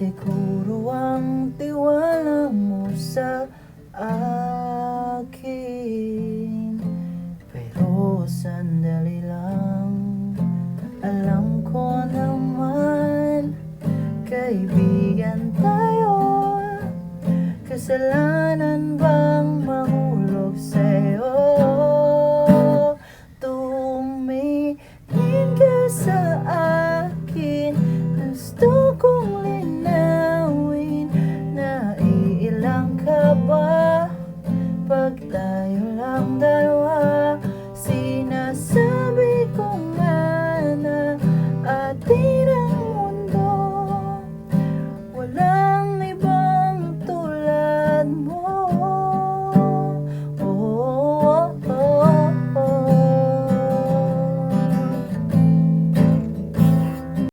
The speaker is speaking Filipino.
Siguro ang tiwala mo sa akin, pero sandali lang. Alam ko naman, kaibigan tayo. Kasalanan ba